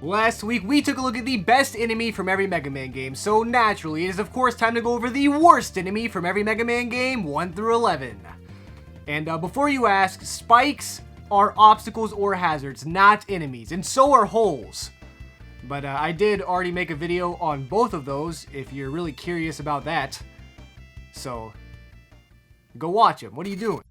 Last week, we took a look at the best enemy from every Mega Man game, so naturally, it is of course time to go over the worst enemy from every Mega Man game, 1 through 11. And before you ask, spikes are obstacles or hazards, not enemies, and so are holes. But I did already make a video on both of those, if you're really curious about that. So, go watch them. What are you doing?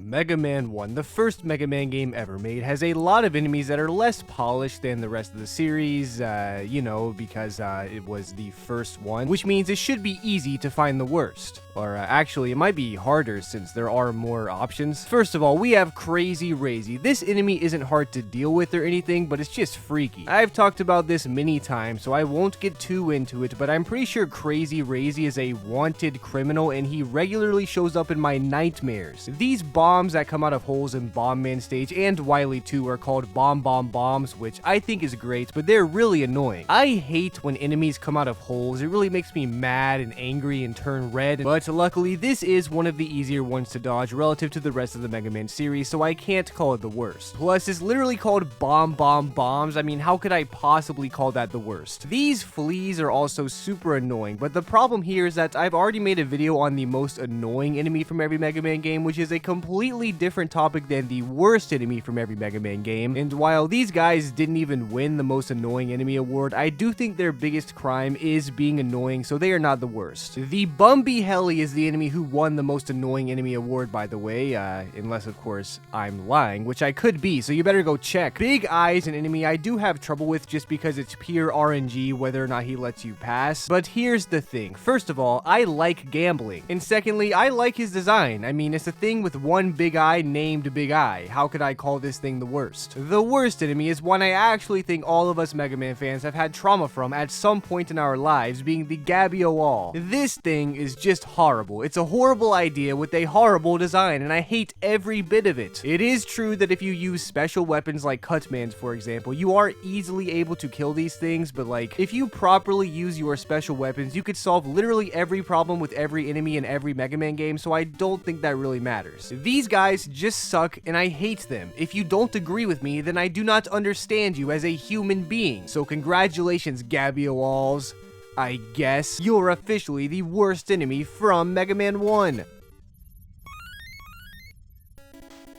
Mega Man 1, the first Mega Man game ever made, has a lot of enemies that are less polished than the rest of the series, because it was the first one, which means it should be easy to find the worst. Or actually, it might be harder since there are more options. First of all, we have Crazy Razy. This enemy isn't hard to deal with or anything, but it's just freaky. I've talked about this many times, so I won't get too into it, but I'm pretty sure Crazy Razy is a wanted criminal, and he regularly shows up in my nightmares. These bombs that come out of holes in Bomb Man stage and Wily 2 are called bombs, which I think is great, but they're really annoying. I hate when enemies come out of holes. It really makes me mad and angry and turn red, but luckily this is one of the easier ones to dodge relative to the rest of the Mega Man series, so I can't call it the worst. Plus, it's literally called bombs. I mean, how could I possibly call that the worst? These fleas are also super annoying, but the problem here is that I've already made a video on the most annoying enemy from every Mega Man game, which is a completely different topic than the worst enemy from every Mega Man game. And while these guys didn't even win the most annoying enemy award, I do think their biggest crime is being annoying, so they are not the worst. The Bumby Heli is the enemy who won the most annoying enemy award, by the way, unless of course I'm lying, which I could be, so you better go check. Big Eye is an enemy I do have trouble with just because it's pure RNG whether or not he lets you pass. But here's the thing. First of all, I like gambling. And secondly, I like his design. I mean, it's a thing with one big eye named Big Eye. How could I call this thing the worst? The worst enemy is one I actually think all of us Mega Man fans have had trauma from at some point in our lives, being the Gabio Wall. This thing is just horrible. It's a horrible idea with a horrible design, and I hate every bit of it. It is true that if you use special weapons like Cutmans, for example, you are easily able to kill these things, but like, if you properly use your special weapons, you could solve literally every problem with every enemy in every Mega Man game, so I don't think that really matters. These guys just suck, and I hate them. If you don't agree with me, then I do not understand you as a human being. So congratulations, Gabio Walls. I guess you're officially the worst enemy from Mega Man 1.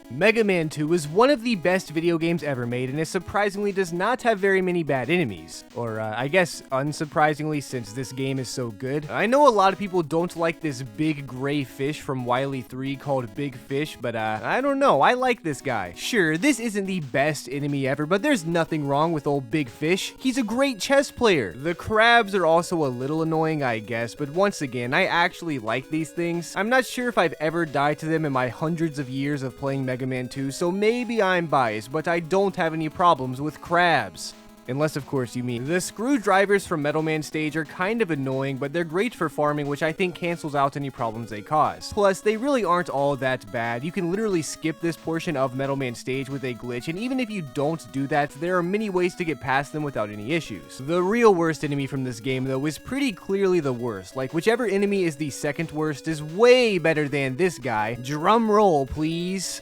Mega Man 2 is one of the best video games ever made, and it surprisingly does not have very many bad enemies. Or, I guess, unsurprisingly, since this game is so good. I know a lot of people don't like this big gray fish from Wily 3 called Big Fish, but, I don't know, I like this guy. Sure, this isn't the best enemy ever, but there's nothing wrong with old Big Fish. He's a great chess player. The crabs are also a little annoying, I guess, but once again, I actually like these things. I'm not sure if I've ever died to them in my hundreds of years of playing Mega Man 2, so maybe I'm biased, but I don't have any problems with crabs. Unless, of course, you mean. The screwdrivers from Metal Man stage are kind of annoying, but they're great for farming, which I think cancels out any problems they cause. Plus, they really aren't all that bad. You can literally skip this portion of Metal Man stage with a glitch, and even if you don't do that, there are many ways to get past them without any issues. The real worst enemy from this game, though, is pretty clearly the worst. Like, whichever enemy is the second worst is way better than this guy. Drum roll, please.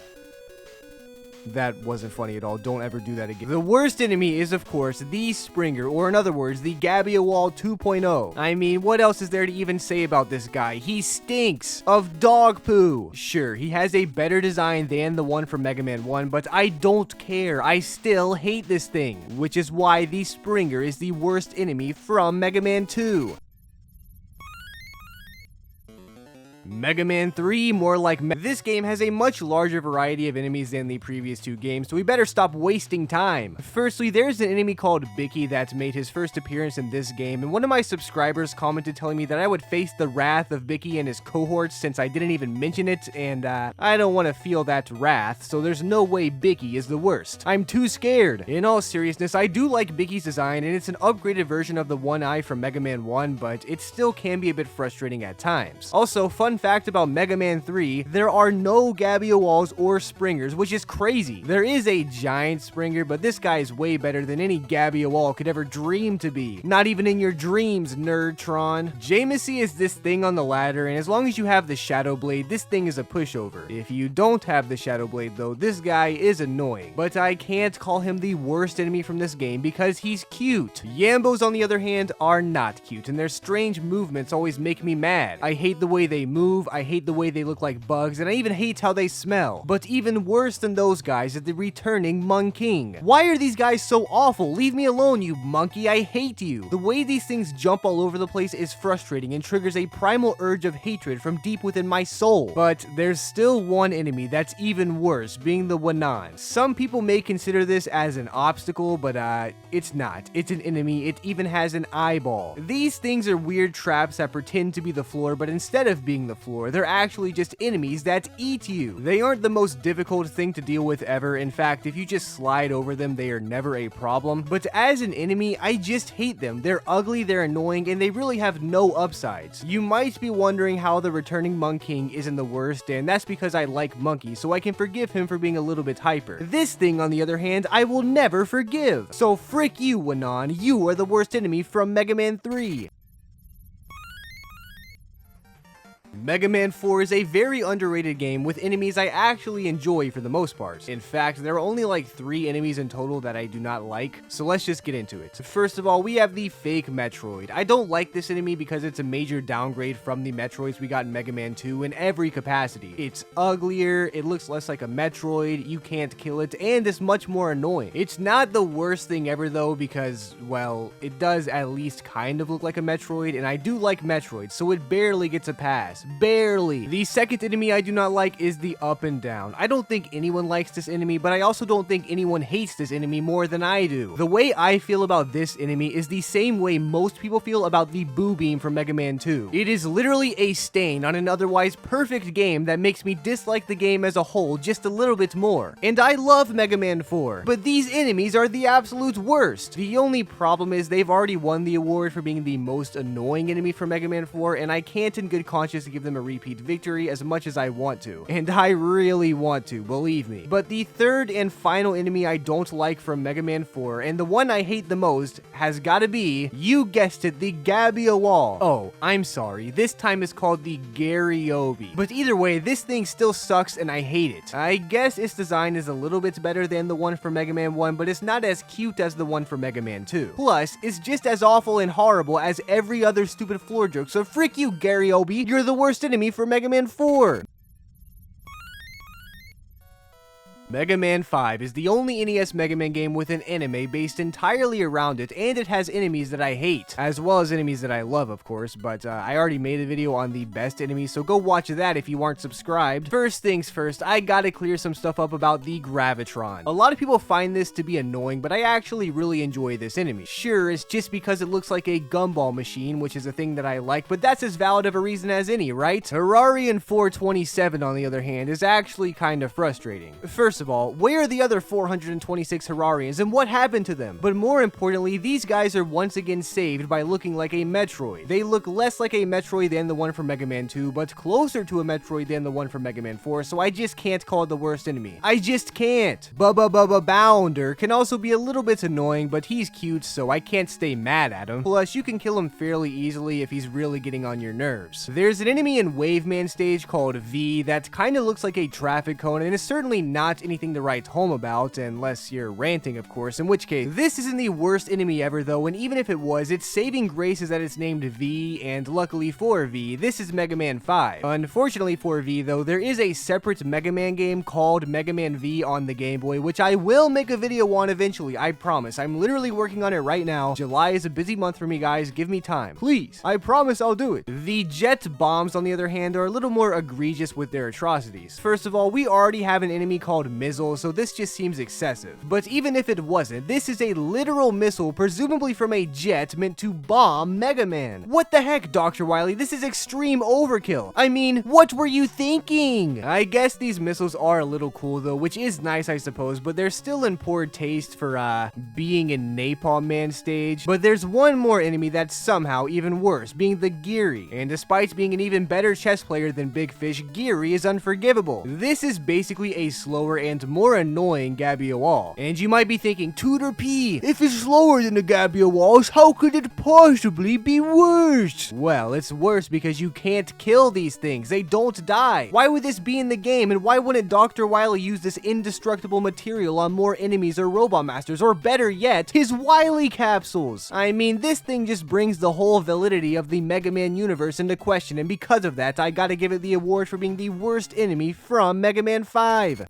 That wasn't funny at all. Don't ever do that again. The worst enemy is, of course, the Springer, or in other words, the Gabio Wall 2.0. I mean, what else is there to even say about this guy? He stinks of dog poo. Sure, he has a better design than the one from Mega Man 1, but I don't care. I still hate this thing, which is why the Springer is the worst enemy from Mega Man 2. Mega Man 3, more like this game has a much larger variety of enemies than the previous two games, so we better stop wasting time. Firstly, there's an enemy called Bicky that made his first appearance in this game, and one of my subscribers commented telling me that I would face the wrath of Bicky and his cohorts since I didn't even mention it, and I don't want to feel that wrath, so there's no way Bicky is the worst. I'm too scared. In all seriousness, I do like Bicky's design, and it's an upgraded version of the One Eye from Mega Man 1, but it still can be a bit frustrating at times. Also, fun fact about Mega Man 3, there are no Gabia walls or springers, which is crazy. There is a giant springer, but this guy is way better than any Gabia wall could ever dream to be. Not even in your dreams, Nerdtron. Jamecy is this thing on the ladder, and as long as you have the Shadow Blade, this thing is a pushover. If you don't have the Shadow Blade though, this guy is annoying. But I can't call him the worst enemy from this game because he's cute. Yambos, on the other hand, are not cute, and their strange movements always make me mad. I hate the way they move, I hate the way they look like bugs, and I even hate how they smell. But even worse than those guys is the returning Monking. Why are these guys so awful? Leave me alone, you monkey, I hate you. The way these things jump all over the place is frustrating and triggers a primal urge of hatred from deep within my soul. But there's still one enemy that's even worse, being the Wanan. Some people may consider this as an obstacle, but it's not. It's an enemy. It even has an eyeball. These things are weird traps that pretend to be the floor, but instead of being the floor, they're actually just enemies that eat you. They aren't the most difficult thing to deal with ever. In fact, if you just slide over them, they are never a problem. But as an enemy, I just hate them. They're ugly, they're annoying, and they really have no upsides. You might be wondering how the returning Monking isn't the worst, and that's because I like Monkey, so I can forgive him for being a little bit hyper. This thing, on the other hand, I will never forgive. So frick you, Wanan. You are the worst enemy from Mega Man 3. Mega Man 4 is a very underrated game with enemies I actually enjoy for the most part. In fact, there are only like 3 enemies in total that I do not like, so let's just get into it. First of all, we have the fake Metroid. I don't like this enemy because it's a major downgrade from the Metroids we got in Mega Man 2 in every capacity. It's uglier, it looks less like a Metroid, you can't kill it, and it's much more annoying. It's not the worst thing ever though because, well, it does at least kind of look like a Metroid, and I do like Metroids, so it barely gets a pass. Barely. The second enemy I do not like is the up and down. I don't think anyone likes this enemy, but I also don't think anyone hates this enemy more than I do. The way I feel about this enemy is the same way most people feel about the Boo Beam from Mega Man 2. It is literally a stain on an otherwise perfect game that makes me dislike the game as a whole just a little bit more. And I love Mega Man 4, but these enemies are the absolute worst. The only problem is they've already won the award for being the most annoying enemy from Mega Man 4, and I can't in good conscience give them a repeat victory as much as I want to. And I really want to, believe me. But the third and final enemy I don't like from Mega Man 4, and the one I hate the most, has gotta be, you guessed it, the Gabia Wall. Oh, I'm sorry, this time it's called the Garyobi. But either way, this thing still sucks and I hate it. I guess its design is a little bit better than the one from Mega Man 1, but it's not as cute as the one from Mega Man 2. Plus, it's just as awful and horrible as every other stupid floor joke, so frick you, Garyobi, you're the worst enemy for Mega Man 4. Mega Man 5 is the only NES Mega Man game with an anime based entirely around it, and it has enemies that I hate, as well as enemies that I love, of course, but I already made a video on the best enemies, so go watch that if you aren't subscribed. First things first, I gotta clear some stuff up about the Gravitron. A lot of people find this to be annoying, but I actually really enjoy this enemy. Sure, it's just because it looks like a gumball machine, which is a thing that I like, but that's as valid of a reason as any, right? Terrarian 427, on the other hand, is actually kind of frustrating. First of all, where are the other 426 Terrarians and what happened to them? But more importantly, these guys are once again saved by looking like a Metroid. They look less like a Metroid than the one from Mega Man 2, but closer to a Metroid than the one from Mega Man 4, so I just can't call it the worst enemy. I just can't. Bounder can also be a little bit annoying, but he's cute, so I can't stay mad at him. Plus, you can kill him fairly easily if he's really getting on your nerves. There's an enemy in Waveman stage called V that kind of looks like a traffic cone, and is certainly not anything to write home about, unless you're ranting, of course, in which case, this isn't the worst enemy ever though, and even if it was, its saving grace is that it's named V, and luckily for V, this is Mega Man 5. Unfortunately for V though, there is a separate Mega Man game called Mega Man V on the Game Boy, which I will make a video on eventually, I promise. I'm literally working on it right now. July is a busy month for me, guys, give me time. Please, I promise I'll do it. The Jet Bombs, on the other hand, are a little more egregious with their atrocities. First of all, we already have an enemy called missile, so this just seems excessive. But even if it wasn't, this is a literal missile, presumably from a jet, meant to bomb Mega Man. What the heck, Dr. Wily? This is extreme overkill. I mean, what were you thinking? I guess these missiles are a little cool though, which is nice I suppose, but they're still in poor taste for being in Napalm Man stage. But there's one more enemy that's somehow even worse, being the Geary. And despite being an even better chess player than Big Fish, Geary is unforgivable. This is basically a slower and more annoying Gabby-O-Wall. And you might be thinking, Tooterp, if it's slower than the Gabby-O-Walls, how could it possibly be worse? Well, it's worse because you can't kill these things. They don't die. Why would this be in the game, and why wouldn't Dr. Wily use this indestructible material on more enemies or Robot Masters, or better yet, his Wily capsules? I mean, this thing just brings the whole validity of the Mega Man universe into question, and because of that, I gotta give it the award for being the worst enemy from Mega Man 5.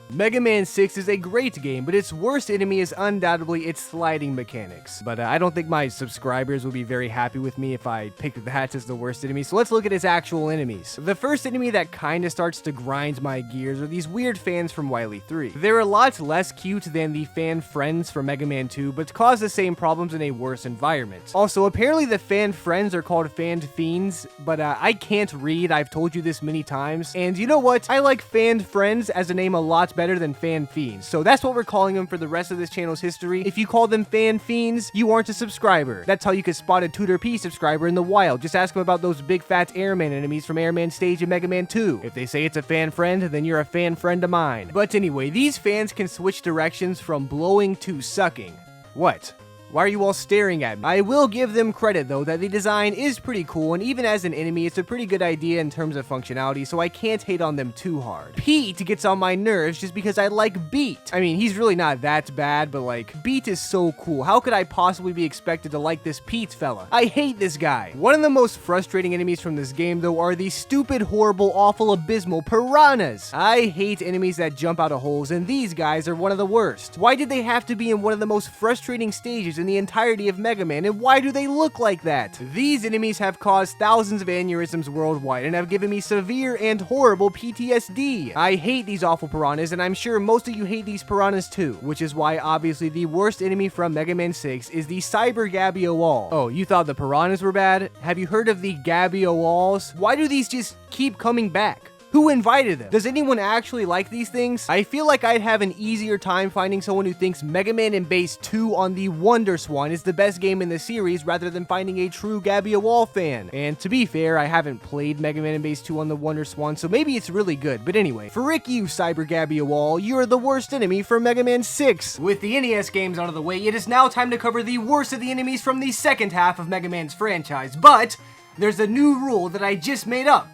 Mega Man 6 is a great game, but its worst enemy is undoubtedly its sliding mechanics. But I don't think my subscribers will be very happy with me if I picked that as the worst enemy, so let's look at its actual enemies. The first enemy that kinda starts to grind my gears are these weird fans from Wily 3. They're a lot less cute than the fan friends from Mega Man 2, but cause the same problems in a worse environment. Also, apparently the fan friends are called fan fiends, but I can't read, I've told you this many times. And you know what? I like fan friends as a name a lot better than fan fiends, so that's what we're calling them for the rest of this channel's history. If you call them fan fiends, you aren't a subscriber. That's how you could spot a Tooterp subscriber in the wild. Just ask them about those big fat Airman enemies from Airman Stage in Mega Man 2. If they say it's a fan friend, then you're a fan friend of mine. But anyway, these fans can switch directions from blowing to sucking. What? Why are you all staring at me? I will give them credit though that the design is pretty cool, and even as an enemy it's a pretty good idea in terms of functionality, so I can't hate on them too hard. Pete gets on my nerves just because I like Beat. I mean, he's really not that bad, but like, Beat is so cool. How could I possibly be expected to like this Pete fella? I hate this guy. One of the most frustrating enemies from this game though are these stupid, horrible, awful, abysmal piranhas. I hate enemies that jump out of holes, and these guys are one of the worst. Why did they have to be in one of the most frustrating stages in the entirety of Mega Man, and why do they look like that? These enemies have caused thousands of aneurysms worldwide and have given me severe and horrible PTSD. I hate these awful piranhas, and I'm sure most of you hate these piranhas too, which is why obviously the worst enemy from Mega Man 6 is the Cyber Gabby-O-Wall. Oh, you thought the piranhas were bad? Have you heard of the Gabby-O-Walls? Why do these just keep coming back? Who invited them? Does anyone actually like these things? I feel like I'd have an easier time finding someone who thinks Mega Man and Base 2 on the Wonder Swan is the best game in the series rather than finding a true Gabby-O-Wall fan. And to be fair, I haven't played Mega Man and Base 2 on the Wonder Swan, so maybe it's really good. But anyway, frick you, Cyber Gabby-O-Wall, you're the worst enemy for Mega Man 6. With the NES games out of the way, it is now time to cover the worst of the enemies from the second half of Mega Man's franchise. But there's a new rule that I just made up.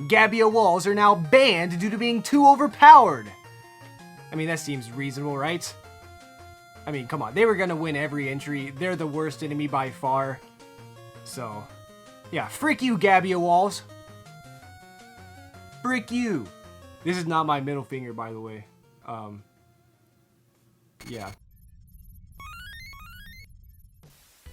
Gabby-O-Walls are now banned due to being too overpowered. I mean, that seems reasonable, right? I mean, come on, they were gonna win every entry. They're the worst enemy by far. So, yeah, frick you, Gabby-O-Walls. Frick you. This is not my middle finger, by the way. Yeah.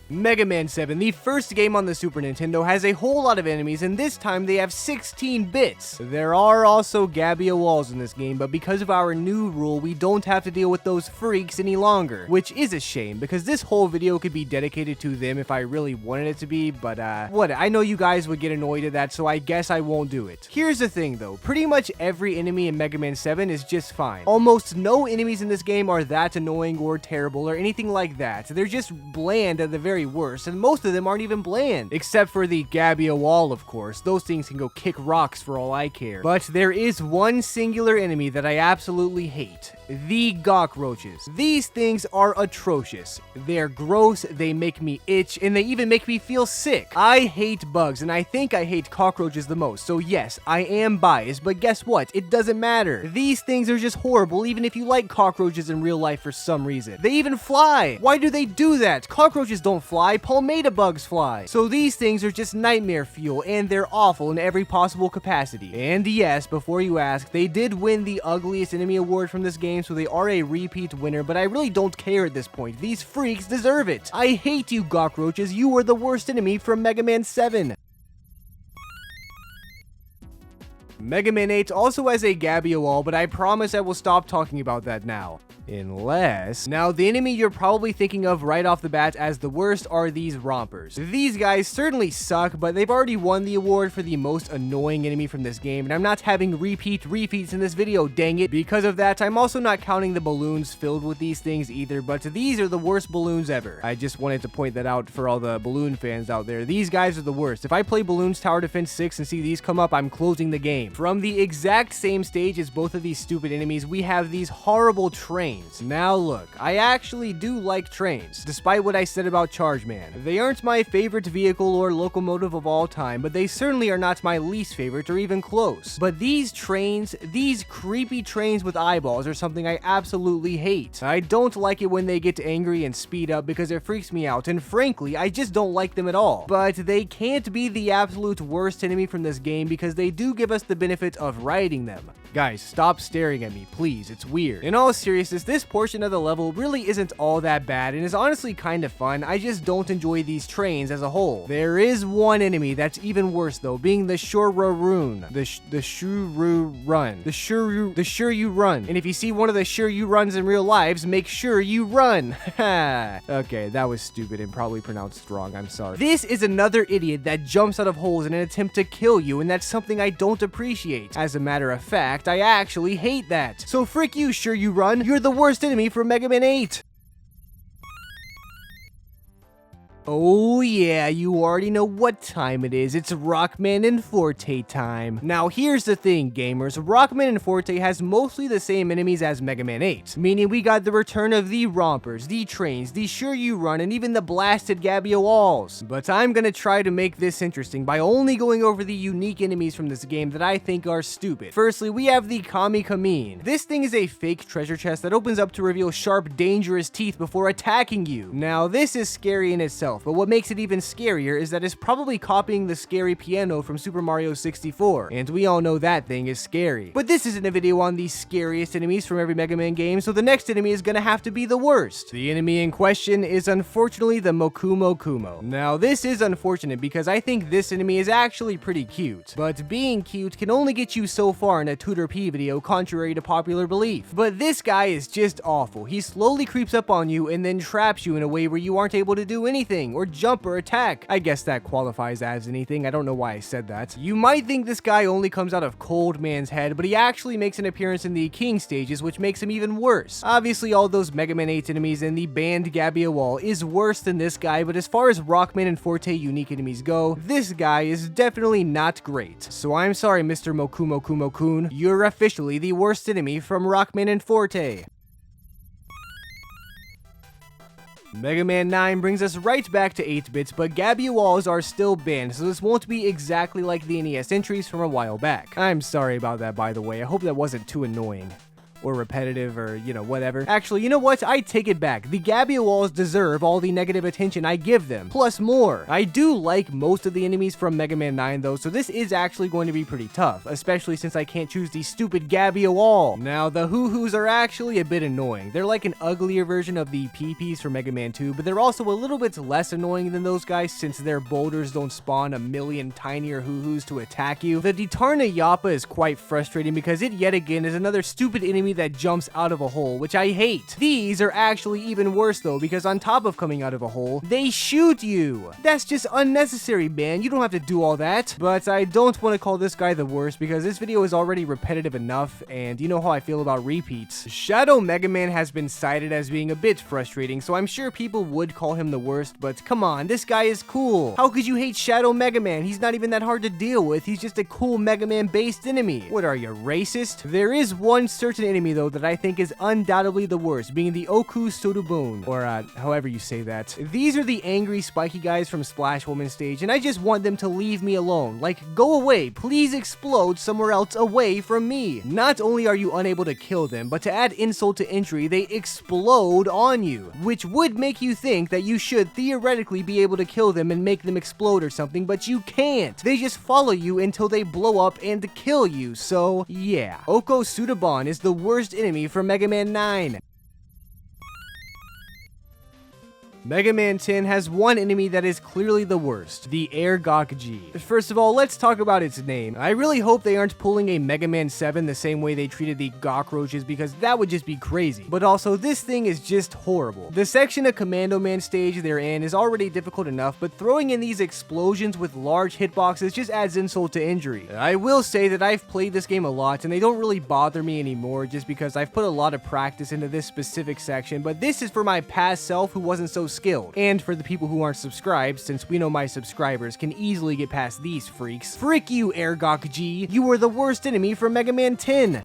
Mega Man 7, the first game on the Super Nintendo, has a whole lot of enemies, and this time they have 16 bits. There are also Gabby-O-Walls in this game, but because of our new rule, we don't have to deal with those freaks any longer, which is a shame, because this whole video could be dedicated to them if I really wanted it to be, but what, I know you guys would get annoyed at that, so I guess I won't do it. Here's the thing though, pretty much every enemy in Mega Man 7 is just fine. Almost no enemies in this game are that annoying or terrible or anything like that. They're just bland at the very worst, and most of them aren't even bland, except for the Gabby-O-Wall, of course. Those things can go kick rocks for all I care. But there is one singular enemy that I absolutely hate. The cockroaches. These things are atrocious. They're gross, they make me itch, and they even make me feel sick. I hate bugs, and I think I hate cockroaches the most, so yes, I am biased, but guess what? It doesn't matter. These things are just horrible, even if you like cockroaches in real life for some reason. They even fly! Why do they do that? Cockroaches don't fly, palmetto bugs fly. So these things are just nightmare fuel, and they're awful in every possible capacity. And yes, before you ask, they did win the ugliest enemy award from this game, so they are a repeat winner, but I really don't care at this point. These freaks deserve it. I hate you, cockroaches. You are the worst enemy from Mega Man 7. Mega Man 8 also has a Gabio wall, but I promise I will stop talking about that now. Unless... Now, the enemy you're probably thinking of right off the bat as the worst are these rompers. These guys certainly suck, but they've already won the award for the most annoying enemy from this game, and I'm not having repeats in this video, dang it. Because of that, I'm also not counting the balloons filled with these things either, but these are the worst balloons ever. I just wanted to point that out for all the balloon fans out there. These guys are the worst. If I play Balloons Tower Defense 6 and see these come up, I'm closing the game. From the exact same stage as both of these stupid enemies, we have these horrible trains. Now look, I actually do like trains, despite what I said about Chargeman. They aren't my favorite vehicle or locomotive of all time, but they certainly are not my least favorite or even close. But these trains, these creepy trains with eyeballs are something I absolutely hate. I don't like it when they get angry and speed up because it freaks me out, and frankly, I just don't like them at all. But they can't be the absolute worst enemy from this game because they do give us the benefit of riding them. Guys, stop staring at me, please. It's weird. In all seriousness, this portion of the level really isn't all that bad and is honestly kind of fun. I just don't enjoy these trains as a whole. There is one enemy that's even worse though, being the Shururun. The Shururun. The Shuryu Run. And if you see one of the Shuryu Runs in real lives, make sure you run. Okay, that was stupid and probably pronounced wrong. I'm sorry. This is another idiot that jumps out of holes in an attempt to kill you, and that's something I don't appreciate. As a matter of fact, I actually hate that. So frick you, Shuryu Run. You're the worst enemy from Mega Man 8. Oh yeah, you already know what time it is. It's Rockman and Forte time. Now here's the thing, gamers. Rockman and Forte has mostly the same enemies as Mega Man 8, meaning we got the return of the rompers, the trains, the Shuryu Run, and even the blasted Gabio walls. But I'm gonna try to make this interesting by only going over the unique enemies from this game that I think are stupid. Firstly, we have the Kami Kamin. This thing is a fake treasure chest that opens up to reveal sharp, dangerous teeth before attacking you. Now this is scary in itself, but what makes it even scarier is that it's probably copying the scary piano from Super Mario 64, and we all know that thing is scary. But this isn't a video on the scariest enemies from every Mega Man game, so the next enemy is gonna have to be the worst. The enemy in question is unfortunately the Mokumo Kumo. Now this is unfortunate because I think this enemy is actually pretty cute, but being cute can only get you so far in a Tooterp video, contrary to popular belief. But this guy is just awful. He slowly creeps up on you and then traps you in a way where you aren't able to do anything or jump or attack. I guess that qualifies as anything. I don't know why I said that. You might think this guy only comes out of Cold Man's head, but he actually makes an appearance in the King stages, which makes him even worse. Obviously, all those Mega Man 8 enemies and the banned Gabio wall is worse than this guy, but as far as Rockman and Forte unique enemies go, this guy is definitely not great. So I'm sorry, Mr. Mokumo Kumo-kun. You're officially the worst enemy from Rockman and Forte. Mega Man 9 brings us right back to 8-bits, but Gabio walls are still banned, so this won't be exactly like the NES entries from a while back. I'm sorry about that, by the way. I hope that wasn't too annoying. Or repetitive, or, you know, whatever. Actually, you know what? I take it back. The Gabio walls deserve all the negative attention I give them, plus more. I do like most of the enemies from Mega Man 9, though, so this is actually going to be pretty tough, especially since I can't choose the stupid Gabio wall. Now, the Hoo-Hoos are actually a bit annoying. They're like an uglier version of the Pee-Pees from Mega Man 2, but they're also a little bit less annoying than those guys since their boulders don't spawn a million tinier Hoo-Hoos to attack you. The Ditarna Yappa is quite frustrating because it yet again is another stupid enemy that jumps out of a hole, which I hate. These are actually even worse though, because on top of coming out of a hole, they shoot you. That's just unnecessary, man. You don't have to do all that. But I don't want to call this guy the worst because this video is already repetitive enough, and you know how I feel about repeats. Shadow Mega Man has been cited as being a bit frustrating, so I'm sure people would call him the worst, but come on, this guy is cool. How could you hate Shadow Mega Man? He's not even that hard to deal with. He's just a cool Mega Man based enemy. What are you, racist? There is one certain enemy though that I think is undoubtedly the worst, being the Oku Sodobun, or however you say that. These are the angry spiky guys from Splash Woman stage, and I just want them to leave me alone. Like, go away, please explode somewhere else away from me. Not only are you unable to kill them, but to add insult to injury, they explode on you, which would make you think that you should theoretically be able to kill them and make them explode or something, but you can't. They just follow you until they blow up and kill you, so yeah. Oko Sudabon is the worst enemy from Mega Man 9. Mega Man 10 has one enemy that is clearly the worst, the Air Gok G. First of all, let's talk about its name. I really hope they aren't pulling a Mega Man 7 the same way they treated the Gokroaches, because that would just be crazy. But also, this thing is just horrible. The section of Commando Man stage they're in is already difficult enough, but throwing in these explosions with large hitboxes just adds insult to injury. I will say that I've played this game a lot, and they don't really bother me anymore just because I've put a lot of practice into this specific section, but this is for my past self who wasn't so skilled, and for the people who aren't subscribed, since we know my subscribers can easily get past these freaks. Frick you, Air Gok G! You were the worst enemy from Mega Man 10!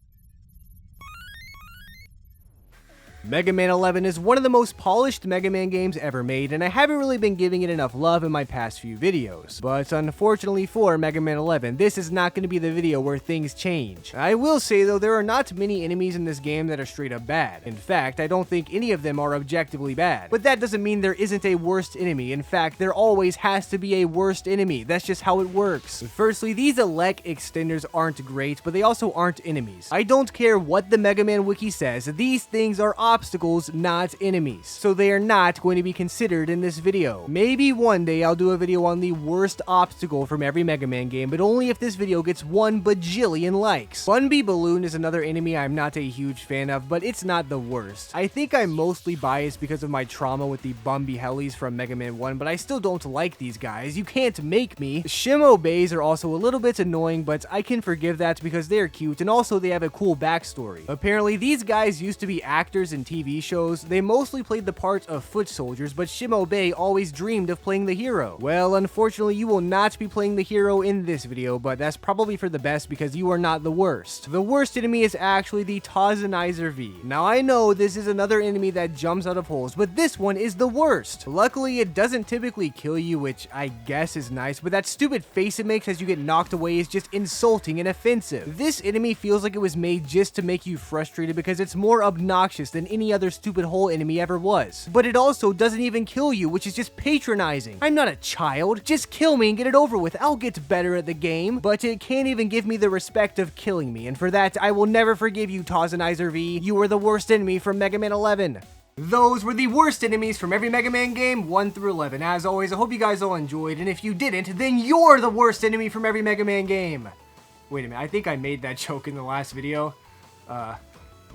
Mega Man 11 is one of the most polished Mega Man games ever made, and I haven't really been giving it enough love in my past few videos. But unfortunately for Mega Man 11, this is not going to be the video where things change. I will say though, there are not many enemies in this game that are straight up bad. In fact, I don't think any of them are objectively bad. But that doesn't mean there isn't a worst enemy. In fact, there always has to be a worst enemy. That's just how it works. Firstly, these Elec extenders aren't great, but they also aren't enemies. I don't care what the Mega Man wiki says, these things are obstacles, not enemies. So they are not going to be considered in this video. Maybe one day I'll do a video on the worst obstacle from every Mega Man game, but only if this video gets 1 bajillion likes. Bunby Balloon is another enemy I'm not a huge fan of, but it's not the worst. I think I'm mostly biased because of my trauma with the Bumby Hellies from Mega Man 1, but I still don't like these guys. You can't make me. Shimo Bays are also a little bit annoying, but I can forgive that because they're cute, and also they have a cool backstory. Apparently, these guys used to be actors in TV shows. They mostly played the part of foot soldiers, but Shimo Bay always dreamed of playing the hero. Well, unfortunately, you will not be playing the hero in this video, but that's probably for the best because you are not the worst. The worst enemy is actually the Tazenizer V. Now, I know this is another enemy that jumps out of holes, but this one is the worst. Luckily, it doesn't typically kill you, which I guess is nice, but that stupid face it makes as you get knocked away is just insulting and offensive. This enemy feels like it was made just to make you frustrated because it's more obnoxious than any other stupid hole enemy ever was. But it also doesn't even kill you, which is just patronizing. I'm not a child. Just kill me and get it over with. I'll get better at the game. But it can't even give me the respect of killing me, and for that, I will never forgive you, Tazenizer V. You were the worst enemy from Mega Man 11. Those were the worst enemies from every Mega Man game, 1 through 11. As always, I hope you guys all enjoyed, and if you didn't, then you're the worst enemy from every Mega Man game. Wait a minute, I think I made that joke in the last video.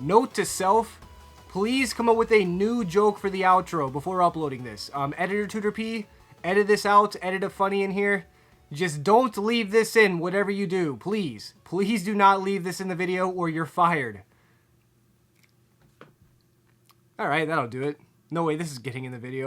Note to self, please come up with a new joke for the outro before uploading this. Editor Tooterp, edit this out, edit a funny in here. Just don't leave this in, whatever you do, please. Please do not leave this in the video or you're fired. Alright, that'll do it. No way, this is getting in the video.